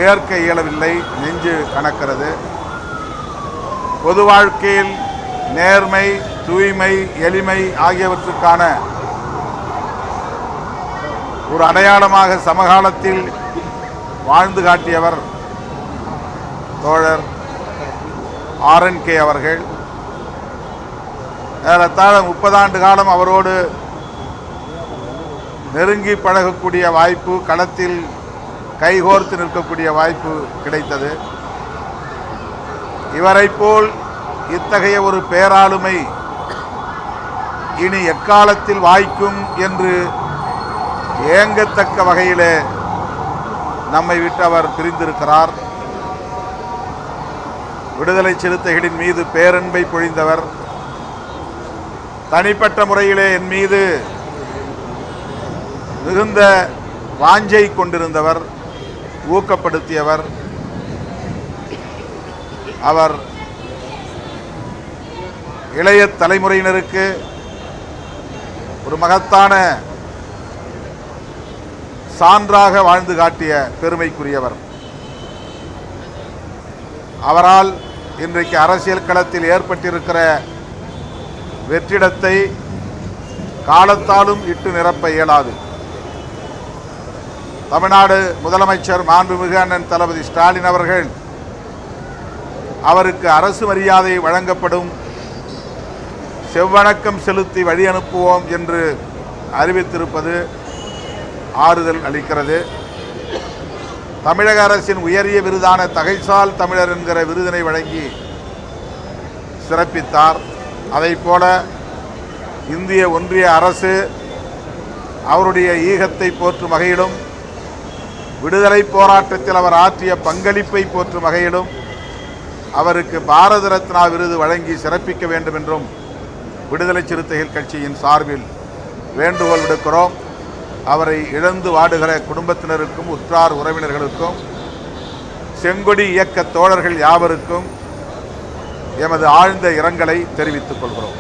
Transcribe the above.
ஏற்க இயலவில்லை, நெஞ்சு கணக்கிறது. பொது வாழ்க்கையில் நேர்மை, தூய்மை, எளிமை ஆகியவற்றுக்கான ஒரு அடையாளமாக சமகாலத்தில் வாழ்ந்து காட்டியவர் தோழர் RNK அவர்கள். ஏறத்தாழ 30 ஆண்டு காலம் அவரோடு நெருங்கி பழகக்கூடிய வாய்ப்பு, களத்தில் கைகோர்த்து நிற்கக்கூடிய வாய்ப்பு கிடைத்தது. இவரை போல் இத்தகைய ஒரு பேராளுமை இனி எக்காலத்தில் வாய்க்கும் என்று ஏங்கத்தக்க வகையிலே நம்மை விட்டு அவர் பிரிந்திருக்கிறார். விடுதலை சிறுத்தைகளின் மீது பேரன்பை பொழிந்தவர். தனிப்பட்ட முறையிலே என் மீது மிகுந்த வாஞ்சை கொண்டிருந்தவர், ஊக்கப்படுத்தியவர். அவர் இளைய தலைமுறையினருக்கு ஒரு மகத்தான சான்றாக வாழ்ந்து காட்டிய பெருமைக்குரியவர். அவரால் இன்றைக்கு அரசியல் களத்தில் ஏற்பட்டிருக்கிற வெற்றிடத்தை காலத்தாலும் இட்டு நிரப்ப இயலாது. தமிழ்நாடு முதலமைச்சர் மாண்புமிகு அண்ணன் தளபதி ஸ்டாலின் அவர்கள் அவருக்கு அரசு மரியாதை வழங்கப்படும், செவ்வணக்கம் செலுத்தி வழி அனுப்புவோம் என்று அறிவித்திருப்பது ஆறுதல் அளிக்கிறது. தமிழக அரசின் உயரிய விருதான தகைசால் தமிழர் என்கிற விருதினை வழங்கி சிறப்பித்தார். அதைப்போல இந்திய ஒன்றிய அரசு அவருடைய ஈகத்தை போற்றும் வகையிலும், விடுதலை போராட்டத்தில் அவர் ஆற்றிய பங்களிப்பை போற்றும் வகையிலும் அவருக்கு பாரத ரத்னா விருது வழங்கி சிறப்பிக்க வேண்டும் என்றும் விடுதலை சிறுத்தைகள் கட்சியின் சார்பில் வேண்டுகோள் விடுக்கிறோம். அவரை இழந்து வாடுகிற குடும்பத்தினருக்கும், உற்றார் உறவினர்களுக்கும், செங்கொடி இயக்க தோழர்கள் யாவருக்கும் எமது ஆழ்ந்த இரங்கலை தெரிவித்துக் கொள்கிறோம்.